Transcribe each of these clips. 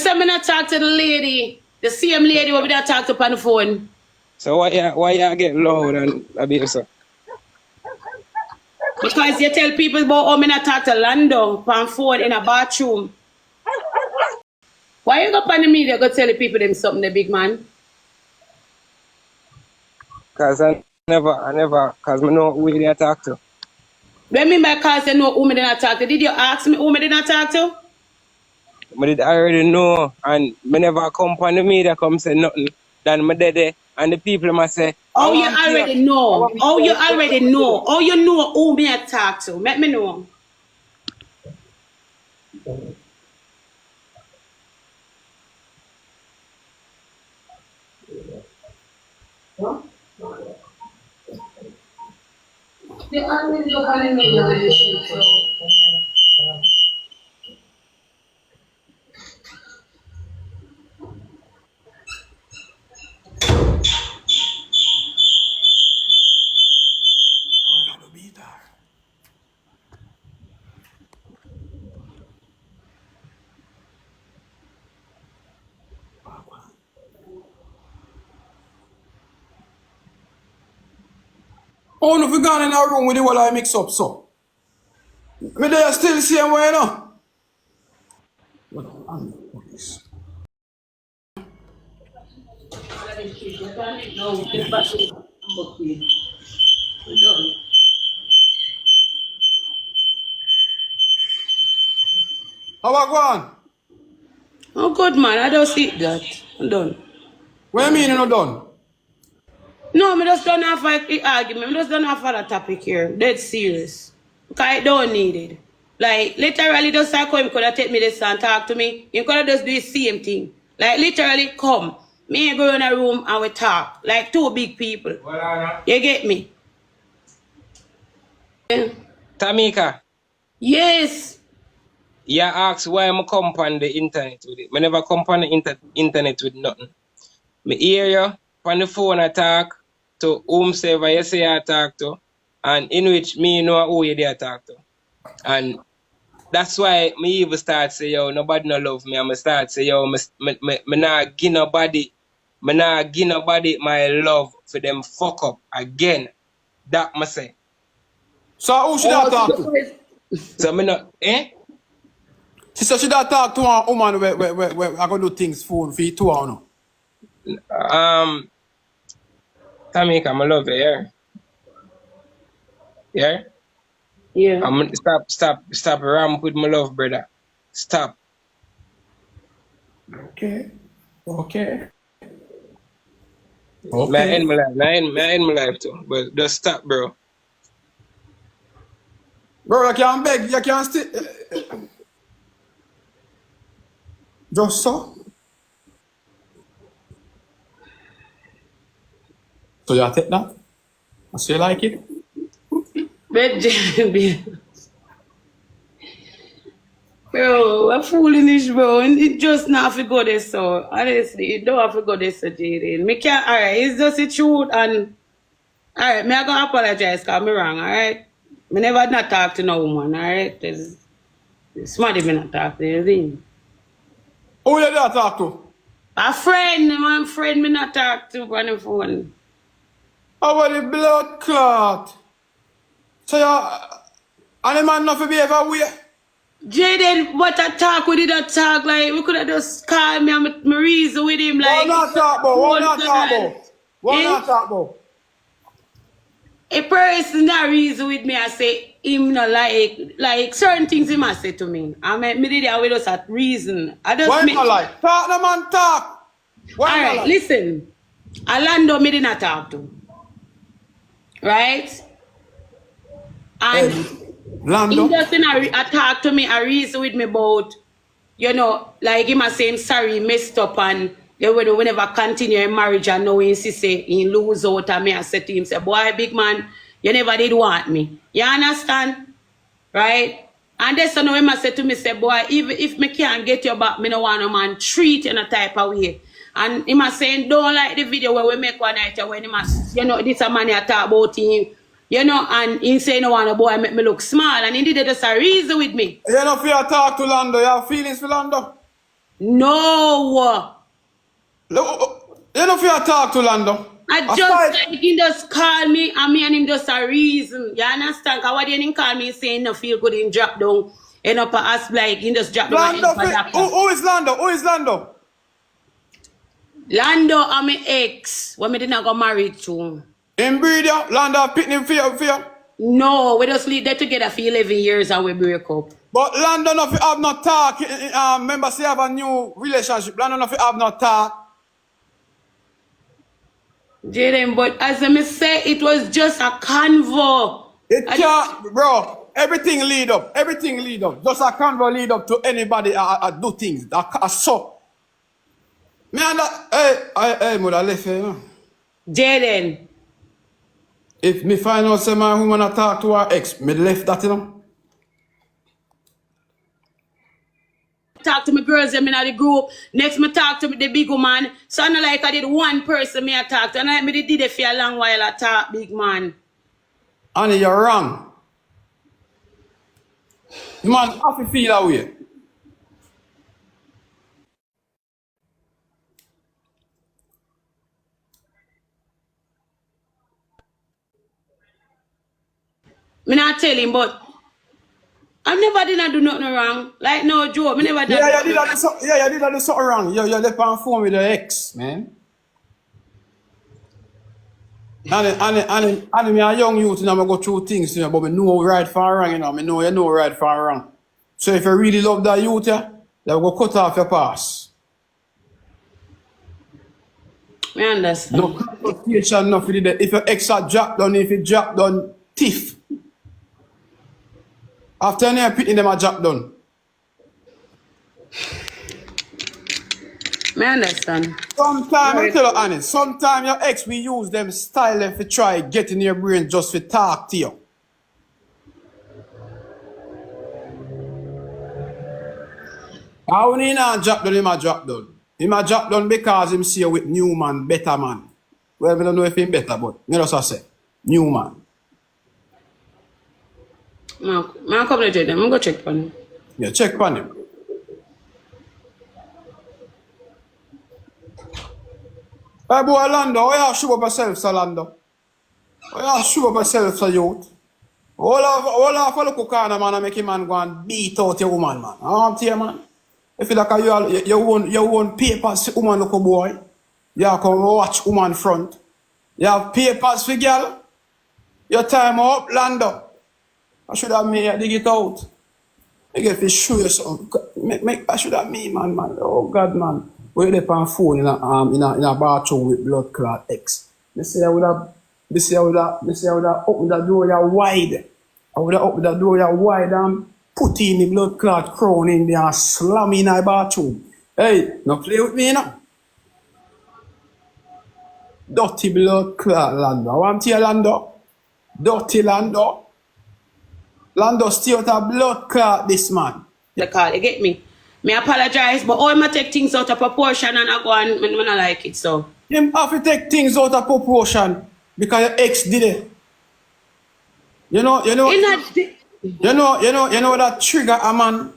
say me not talk to the lady, the same lady we not talk to on the phone. So why you get loud and abuse her? Because you tell people about how me not talk to Lando on phone in a bathroom. Why you go on the media go tell the people them something, the big man? Cause I never, cause I know who they talk to. What mean by cause you know who me did not talk to? Did you ask me who me did not talk to? I did already know, and me never come on the media come say nothing. Then me dead there, and the people must say, Oh, you already know. Oh, you already know. Oh, you know who me I talk to. Let me know. They already look on the media with this shit, so. Oh, no, if we gone in our room with the whole I mix up, so. Me they are still the same way, no? What I'm police. How I go on? Oh, good man. I don't see that. I'm done. What you mean you're not done? No, me just don't have an argument. Me just don't have a topic here. Dead serious. Because I don't need it. Like, literally, just like how him could have take me this and talk to me. He could have just do the same thing. Like, literally, come. Me and go in a room and we talk. Like two big people. You get me? Tamika, Yes. you ask why I come on the internet with it. I never come on the internet with nothing. Me hear you on the phone I talk to whomsoever you say I talk to, and in which me know who you there talk to. And that's why me even start say, yo, nobody no love me. And me start say, yo, me not give nobody my love for them fuck up again. That me say. So who should I talk to? So me not, eh? She said she don't talk to a woman where I gonna do things phone for you too or no? Tamika, I love you, yeah? Yeah? Yeah. I'm stop ramp with my love, brother. Stop. Okay. Okay. May I end my life. May I end my life too. But just stop, bro. Bro, you can't beg, you can't stay. Just so. So you take that? I say you like it? But bro, I'm foolish, bro. And it just not have to go there, so honestly, it don't have to go there, so Jaden. Me can't, alright, it's just the truth, and alright, me I gonna apologize because me wrong, alright? Me never not talk to no woman, alright? It's smart if me not talk to you, see? Who you there talk to? A friend, one friend me not talk to on the phone. How about the blood clot? So you, and the man not for be everywhere? Jaden, what I talk, we did not talk, like, we could have just called me and me reason with him, like. What not talk about? What not talk about? What not talk about? A person that reason with me, I say him not like certain things he must say to me. I mean, me did that with us at reason. I just Why not like? Talk the man talk. Why not alright, like? listen. Lando me did not talk to. Right? And Lando? he just talk to me, a reason with me about, you know, like him must say him sorry, messed up and they will never continue in marriage and now he say he lose out and me I said to him, say, boy, big man, you never did want me. You understand? Right? And that's now him I said to me, say, boy, if me can't get you back, me no want no man treat in a type of way. And him was saying, don't like the video where we make one night when him was, you know, this a man I talk about him, you know, and he say no want a boy make me look small and he did it just a reason with me. You know if you talk to Lando, you have feelings for Lando? No. Look, you know if you talk to Lando. I just like he just call me and me and him just a reason. You understand? Cause what he call me saying no feel good in drop down. End up us like he just drop down Lando, and help a who is Lando? Who is Lando? Lando and my ex, when me did not go married to. In breed, yeah? Lando picking him for you. No, we just live there together for 11 years and we break up. But Lando no fi have no talk. Remember say have a new relationship. Lando no fi have no talk. Jaden, but as I say, it was just a convo. It can't, bro. Everything lead up. Everything lead up. Just a convo lead up to anybody do things. So. Me and that, hey, mother left here. Jaden. If me find out say my woman a talk to her ex, me left that, you know. Talk to my girls them in the group. Next me talk to the big woman. So not like I did one person me I talk to. And I did it for a long while I talk big man. Annie, you're wrong. The man have to feel that way. Me not tell him, but I never did not do nothing wrong. Like no Joe, me never did. Yeah, you did that something wrong. You left on phone with the ex, man. And me a young youth, you know, I go through things, you know, but me know right from wrong, you know. Me know you know right from wrong. So if you really love that youth, yeah, you go cut off your pass. Me understand. No confrontation, nothing. If your ex a drop down, if you drop down, thief. After you picking them a drop down. Me understand. Sometimes, I tell you honest, sometimes your ex we use them style if you try get in your brain just to talk to you. How when he not drop down, him a drop down. Him a drop down because him see you with new man, better man. Well, I don't know if him better, but you know what I say. New man. Man, come to Jaden. I'm go check on him. Yeah, check on him. Hey boy, Lando, why you show up yourself, sir, Lando? Why you show up yourself, sir, youth? All of a look corner, man, and make him man go and beat out your woman, man. I'm here, man. If you like you own papers, woman look boy. You come watch woman front. You have papers for girl. Your time up, Lando. I should have made you dig it out. I get to show you something. I should have me, man. Oh God, man. Where they on phone in a bathroom with blood clot X. They say I would have opened the door wide. I would have opened the door wide and put in the blood clot crown in there and slam in the bathroom. Hey, no play with me now. Dirty blood clot Lando. I want to hear Lando. Dirty Lando. Lando still out of blood clot this man. The call, you get me? Me apologize, but all my take things out of proportion and I go and I don't like it, so. Him have to take things out of proportion because your ex did it. You know that trigger a man.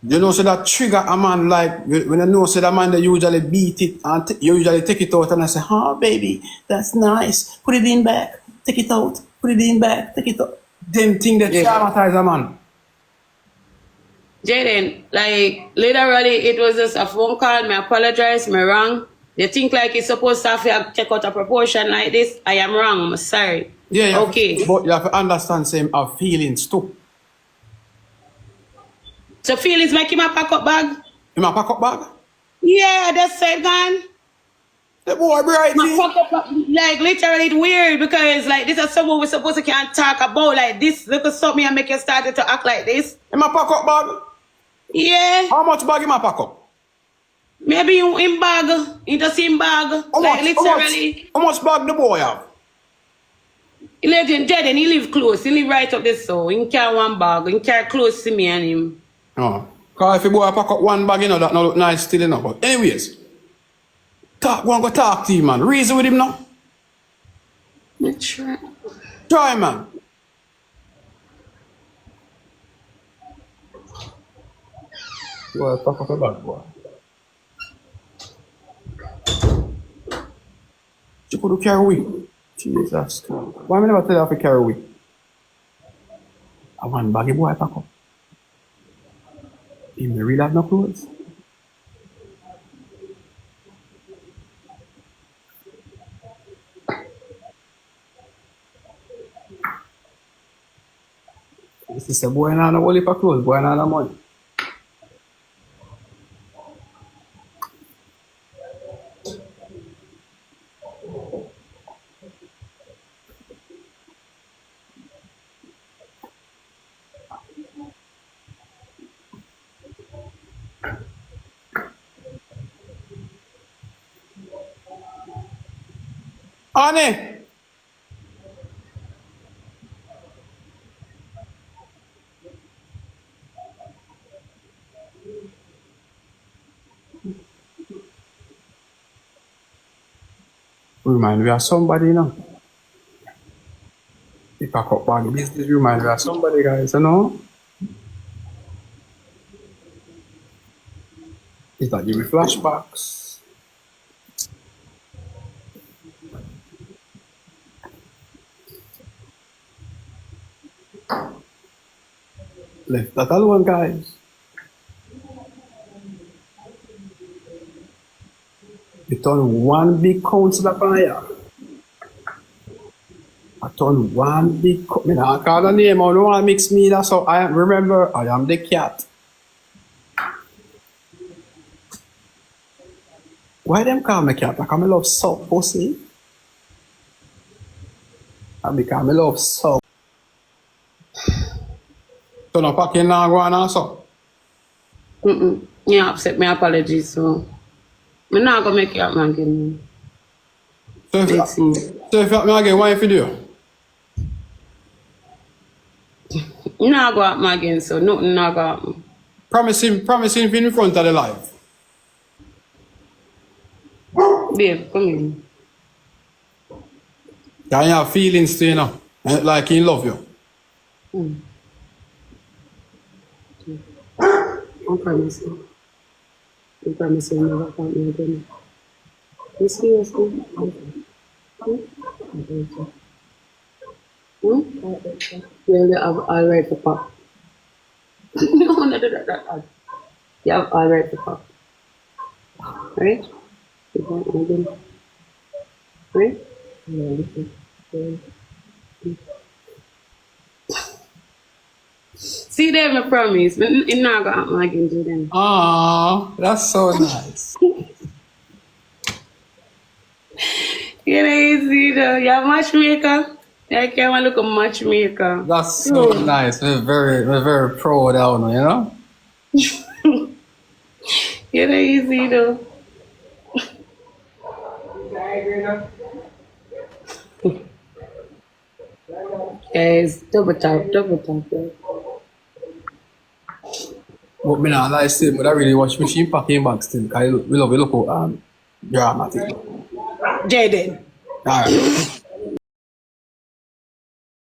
You know, so that trigger a man like when you know so that man they usually beat it and you usually take it out and I say, oh baby, that's nice. Put it in back, take it out, put it in back, take it out. Them thing that traumatize a man. Jaden, like literally it was just a phone call, me apologize, me wrong. They think like it's supposed to have to take out a proportion like this. I am wrong, I'm sorry. Yeah, okay. But you have to understand same have feelings too. So feelings make him a pack up bag? Him a pack up bag? Yeah, that's said gone. The boy bright. Like literally it's weird because like this is someone we're supposed to can't talk about like this. Look at something and make you start to act like this. Him a pack up bag? Yeah. How much bag him a pack up? Maybe in bag. In the same bag. Like literally. How much bag the boy have? He live in Jaden, he live close. He live right up this so he carry one bag. He carry close to me and him. Oh. Cause if the boy pack up one bag, you know that not look nice still enough. But anyways. Go talk to him, man. Reason with him now. Try, man. Boy, fuck up a bad boy. You could carry weed. Jesus Christ. Why me never tell you to carry weed? I want baggy boy pack up. He may really have no clothes. This is a boy and no only for clothes, boy and no money. Honey! Remind me of somebody, you know. The pack up bag business remind me of somebody, guys, you know. It's like give me flashbacks. Left that alone, guys. You turn one big council upon here. I turn one big me not call the name, I don't want to mix me that, so I remember I am the cat. Why them call me cat? Because I love soap pussy. And because I love soap. So no packing now go on also. You upset me, apologies, so I'm not gonna make you up, man, again. So if Let's see. me again, what if you do? You not go up, again, so nothing not go up. Promising in front of the live. Babe, come in. Yeah, you have feelings to you know. Like he love you. I promise you. I promise you never count me again. You seriously? Well, you have all right to pop. No, that. You have all right to pop. Right? You can't again. Right? Yeah, listen. See them, I promise. It's not gonna happen again to them. Ah, that's so nice. You know, easy though. You're a matchmaker. I can't look a matchmaker. That's so nice. We're very proud of you, you know? You know, easy though. Guys, double tap. Guys. But me not like still, but I really watch machine packing back still. Cause we love look dramatic. Jaden. Alright.